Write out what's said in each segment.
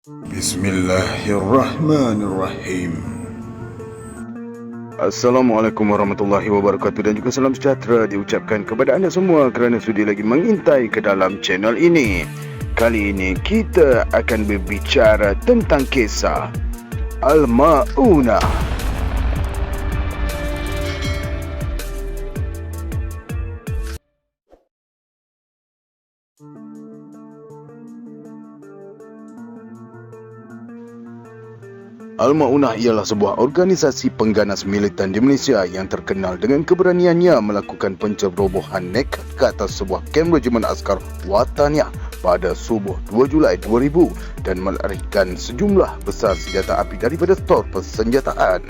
Bismillahirrahmanirrahim. Assalamualaikum warahmatullahi wabarakatuh dan juga salam sejahtera diucapkan kepada anda semua kerana sudi lagi mengintai ke dalam channel ini. Kali ini kita akan berbicara tentang kisah Al-Ma'unah. Al-Ma'unah ialah sebuah organisasi pengganas militan di Malaysia yang terkenal dengan keberaniannya melakukan pencerobohan nekat ke atas sebuah kem regimen askar Wataniah pada subuh 2 Julai 2000 dan melarikan sejumlah besar senjata api daripada stor persenjataan.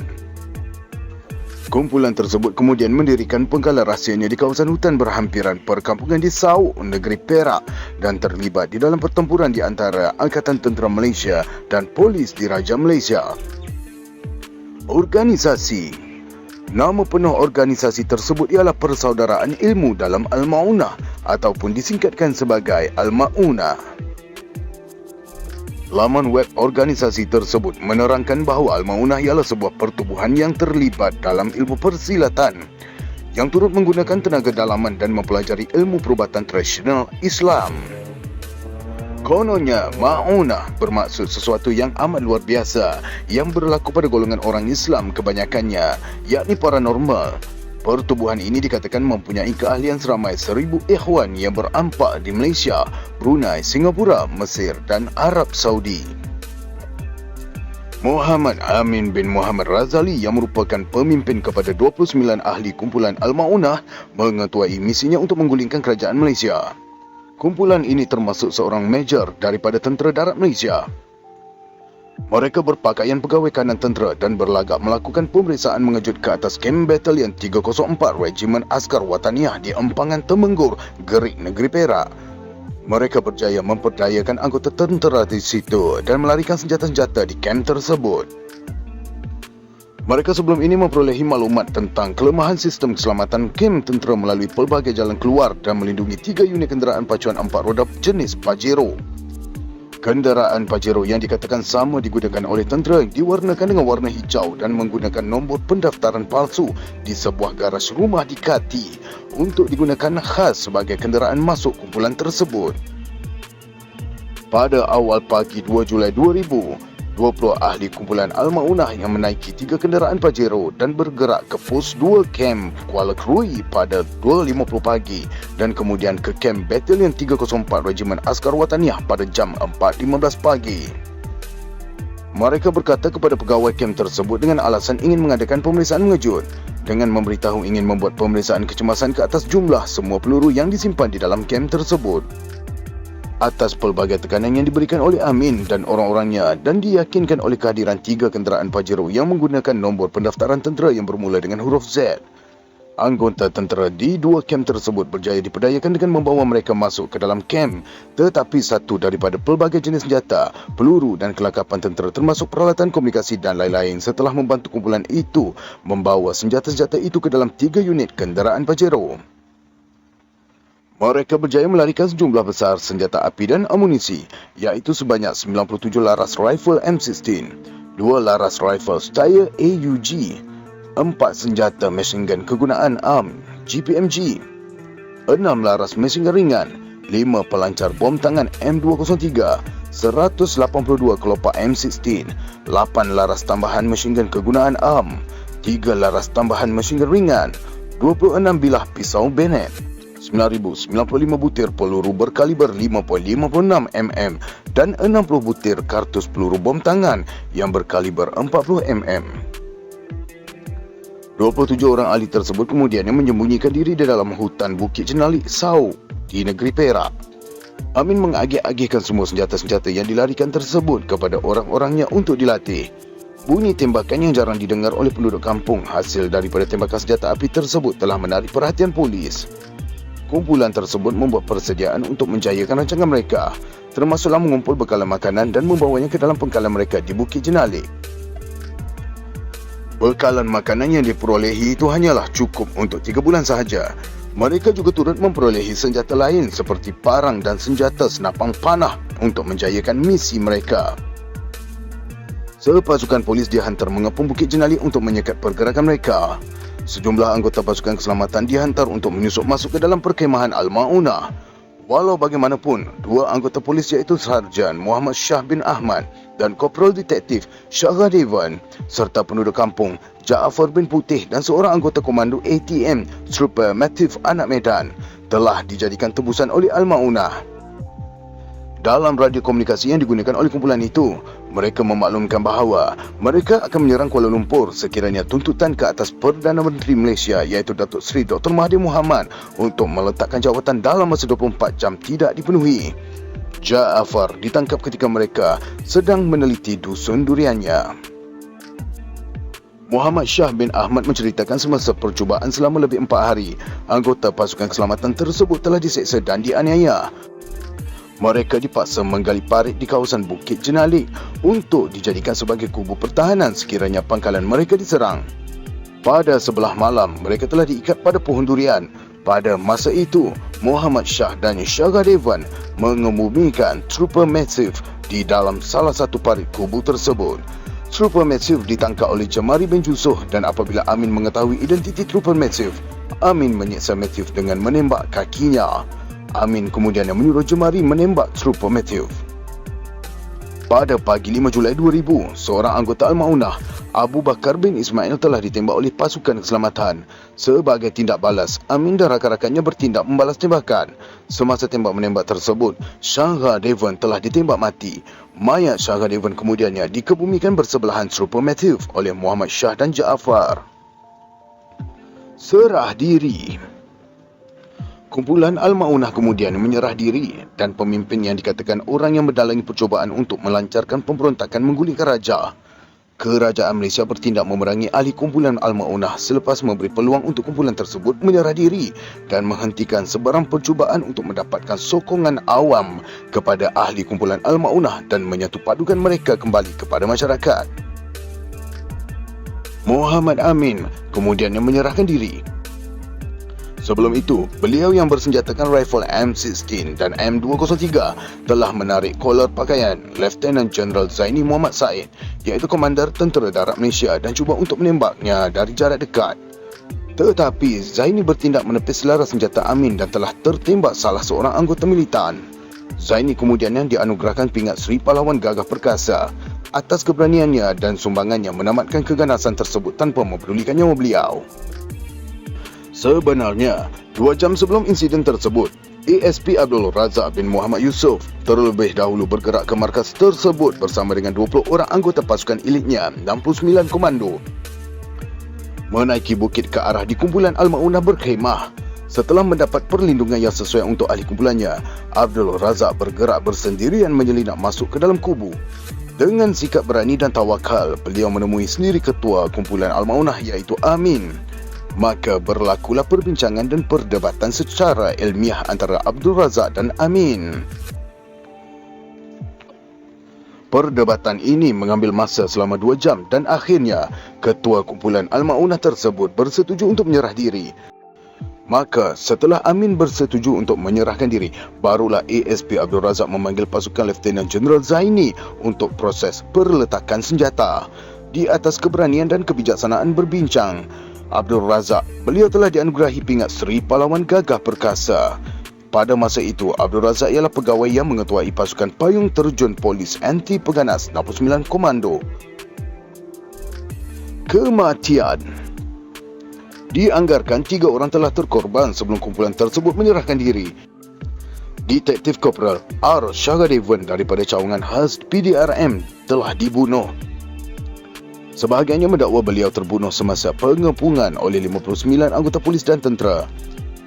Kumpulan tersebut kemudian mendirikan penggalan rahsianya di kawasan hutan berhampiran perkampungan di Sauk, negeri Perak dan terlibat di dalam pertempuran di antara Angkatan Tentera Malaysia dan Polis Diraja Malaysia. Organisasi. Nama penuh organisasi tersebut ialah Persaudaraan Ilmu dalam Al-Ma'unah ataupun disingkatkan sebagai Al-Ma'unah. Laman web organisasi tersebut menerangkan bahawa Al-Ma'unah ialah sebuah pertubuhan yang terlibat dalam ilmu persilatan yang turut menggunakan tenaga dalaman dan mempelajari ilmu perubatan tradisional Islam. Kononnya, Ma'unah bermaksud sesuatu yang amat luar biasa yang berlaku pada golongan orang Islam kebanyakannya, yakni paranormal. Pertubuhan ini dikatakan mempunyai keahlian seramai 1,000 ikhwan yang berampak di Malaysia, Brunei, Singapura, Mesir dan Arab Saudi. Muhammad Amin bin Muhammad Razali yang merupakan pemimpin kepada 29 ahli kumpulan Al-Ma'unah mengetuai misinya untuk menggulingkan kerajaan Malaysia. Kumpulan ini termasuk seorang major daripada Tentera Darat Malaysia. Mereka berpakaian pegawai kanan tentera dan berlagak melakukan pemeriksaan mengejut ke atas kem Batalion 304 Regimen Askar Wataniah di Empangan Temenggur, Gerik, negeri Perak. Mereka berjaya memperdayakan anggota tentera di situ dan melarikan senjata-senjata di kem tersebut. Mereka sebelum ini memperolehi maklumat tentang kelemahan sistem keselamatan kem tentera melalui pelbagai jalan keluar dan melindungi 3 unit kenderaan pacuan 4 roda jenis Pajero. Kenderaan Pajero yang dikatakan sama digunakan oleh tentera diwarnakan dengan warna hijau dan menggunakan nombor pendaftaran palsu di sebuah garaj rumah di Kati untuk digunakan khas sebagai kenderaan masuk kumpulan tersebut. Pada awal pagi 2 Julai 2000, 20 ahli kumpulan Al-Ma'unah yang menaiki 3 kenderaan Pajero dan bergerak ke pos 2 kem Kuala Krui pada 2.50 pagi dan kemudian ke kem Batalion 304 Regimen Askar Wataniah pada jam 4.15 pagi. Mereka berkata kepada pegawai kem tersebut dengan alasan ingin mengadakan pemeriksaan mengejut dengan memberitahu ingin membuat pemeriksaan kecemasan ke atas jumlah semua peluru yang disimpan di dalam kem tersebut. Atas pelbagai tekanan yang diberikan oleh Amin dan orang-orangnya dan diyakinkan oleh kehadiran 3 kenderaan Pajero yang menggunakan nombor pendaftaran tentera yang bermula dengan huruf Z. Anggota tentera di 2 kem tersebut berjaya diperdayakan dengan membawa mereka masuk ke dalam kem, tetapi satu daripada pelbagai jenis senjata, peluru dan kelengkapan tentera termasuk peralatan komunikasi dan lain-lain setelah membantu kumpulan itu membawa senjata-senjata itu ke dalam 3 unit kenderaan Pajero. Mereka berjaya melarikan sejumlah besar senjata api dan amunisi, iaitu sebanyak 97 laras rifle M16, 2 laras rifle Steyr AUG, 4 senjata machine gun kegunaan ARM GPMG, 6 laras machine gun ringan, 5 pelancar bom tangan M203, 182 kelopak M16, 8 laras tambahan machine gun kegunaan ARM, 3 laras tambahan machine gun ringan, 26 bilah pisau bayonet, 9,095 butir peluru berkaliber 5.56 mm dan 60 butir kartus peluru bom tangan yang berkaliber 40 mm. 27 orang ahli tersebut kemudian menyembunyikan diri di dalam hutan Bukit Jenalik, Sauk di negeri Perak. Amin mengagih-agihkan semua senjata-senjata yang dilarikan tersebut kepada orang-orangnya untuk dilatih. Bunyi tembakan yang jarang didengar oleh penduduk kampung hasil daripada tembakan senjata api tersebut telah menarik perhatian polis. Kumpulan tersebut membuat persediaan untuk menjayakan rancangan mereka, termasuklah mengumpul bekalan makanan dan membawanya ke dalam pengkalan mereka di Bukit Jenalik. Bekalan makanan yang diperolehi itu hanyalah cukup untuk 3 bulan sahaja. Mereka juga turut memperolehi senjata lain seperti parang dan senjata senapang panah untuk menjayakan misi mereka. Sepasukan polis dihantar mengepung Bukit Jenali untuk menyekat pergerakan mereka. Sejumlah anggota pasukan keselamatan dihantar untuk menyusup masuk ke dalam perkhemahan Al-Maunah. Walau bagaimanapun, dua anggota polis iaitu Sarjan Muhammad Shah bin Ahmad dan Kopral Detektif Syahra Devan serta penduduk kampung Jaafar bin Putih dan seorang anggota komando ATM Trooper Matthew Anak Medan telah dijadikan tebusan oleh Al-Maunah. Dalam radio komunikasi yang digunakan oleh kumpulan itu, mereka memaklumkan bahawa mereka akan menyerang Kuala Lumpur sekiranya tuntutan ke atas Perdana Menteri Malaysia iaitu Datuk Seri Dr. Mahathir Mohamad untuk meletakkan jawatan dalam masa 24 jam tidak dipenuhi. Jaafar ditangkap ketika mereka sedang meneliti dusun duriannya. Muhammad Shah bin Ahmad menceritakan semasa percubaan selama lebih 4 hari, anggota pasukan keselamatan tersebut telah diseksa dan dianiaya. Mereka dipaksa menggali parit di kawasan Bukit Jenali untuk dijadikan sebagai kubu pertahanan sekiranya pangkalan mereka diserang. Pada sebelah malam, mereka telah diikat pada pohon durian. Pada masa itu, Muhammad Shah dan Syahra Devan mengemumikan Trooper Matthew di dalam salah satu parit kubu tersebut. Trooper Matthew ditangkap oleh Jemari bin Yusof dan apabila Amin mengetahui identiti Trooper Matthew, Amin menyiksa Matthew dengan menembak kakinya. Amin kemudian menyuruh Jemari menembak Trooper Matthew. Pada pagi 5 Julai 2000, seorang anggota Al-Maunah, Abu Bakar bin Ismail telah ditembak oleh pasukan keselamatan. Sebagai tindak balas, Amin dan rakan-rakannya bertindak membalas tembakan. Semasa tembak-menembak tersebut, Syahra Devan telah ditembak mati. Mayat Syahra Devan kemudiannya dikebumikan bersebelahan Trooper Matthew oleh Muhammad Shah dan Jaafar. Serah diri. Kumpulan Al-Maunah kemudian menyerah diri dan pemimpin yang dikatakan orang yang mendalangi percubaan untuk melancarkan pemberontakan menggulingkan raja. Kerajaan Malaysia bertindak memerangi ahli kumpulan Al-Maunah selepas memberi peluang untuk kumpulan tersebut menyerah diri dan menghentikan sebarang percubaan untuk mendapatkan sokongan awam kepada ahli kumpulan Al-Maunah dan menyatupadukan mereka kembali kepada masyarakat. Muhammad Amin kemudian menyerahkan diri. Sebelum itu, beliau yang bersenjatakan rifle M16 dan M203 telah menarik kolor pakaian Lieutenant General Zaini Muhammad Said, iaitu Komander Tentera Darat Malaysia dan cuba untuk menembaknya dari jarak dekat. Tetapi Zaini bertindak menepis laras senjata Amin dan telah tertembak salah seorang anggota militan. Zaini kemudian yang dianugerahkan pingat Seri Pahlawan Gagah Perkasa atas keberaniannya dan sumbangannya menamatkan keganasan tersebut tanpa mempedulikan nyawa beliau. Sebenarnya, 2 jam sebelum insiden tersebut, ASP Abdul Razak bin Muhammad Yusof terlebih dahulu bergerak ke markas tersebut bersama dengan 20 orang anggota pasukan elitnya 69 komando. Menaiki bukit ke arah di kumpulan Al-Maunah berkhemah. Setelah mendapat perlindungan yang sesuai untuk ahli kumpulannya, Abdul Razak bergerak bersendirian menyelinap masuk ke dalam kubu. Dengan sikap berani dan tawakal, beliau menemui sendiri ketua kumpulan Al-Maunah iaitu Amin. Maka berlakulah perbincangan dan perdebatan secara ilmiah antara Abdul Razak dan Amin. Perdebatan ini mengambil masa selama 2 jam dan akhirnya ketua kumpulan Al-Maunah tersebut bersetuju untuk menyerah diri. Maka setelah Amin bersetuju untuk menyerahkan diri, barulah ASP Abdul Razak memanggil pasukan Lieutenant General Zaini untuk proses perletakan senjata. Di atas keberanian dan kebijaksanaan berbincang, Abdul Razak, beliau telah dianugerahi pingat Seri Pahlawan Gagah Perkasa. Pada masa itu, Abdul Razak ialah pegawai yang mengetuai pasukan payung terjun polis anti peganas 69 Komando. Kematian. Dianggarkan 3 orang telah terkorban sebelum kumpulan tersebut menyerahkan diri. Detektif Kopral R. Syahra Devan daripada cawangan khas PDRM telah dibunuh. Sebahagiannya mendakwa beliau terbunuh semasa pengepungan oleh 59 anggota polis dan tentera.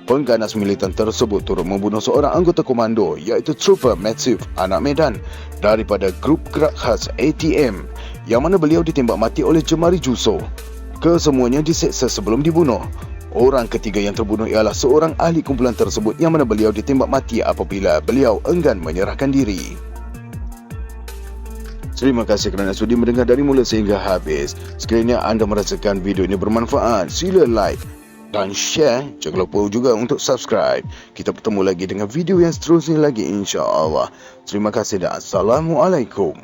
Pengganas militan tersebut turut membunuh seorang anggota komando iaitu Trooper Matthew Anak Medan daripada grup gerak khas ATM yang mana beliau ditembak mati oleh Jemari Yusof. Kesemuanya diseksa sebelum dibunuh. Orang ketiga yang terbunuh ialah seorang ahli kumpulan tersebut yang mana beliau ditembak mati apabila beliau enggan menyerahkan diri. Terima kasih kerana sudi mendengar dari mula sehingga habis. Sekiranya anda merasakan video ini bermanfaat, sila like dan share. Jangan lupa juga untuk subscribe. Kita bertemu lagi dengan video yang seterusnya lagi insya-Allah. Terima kasih dan Assalamualaikum.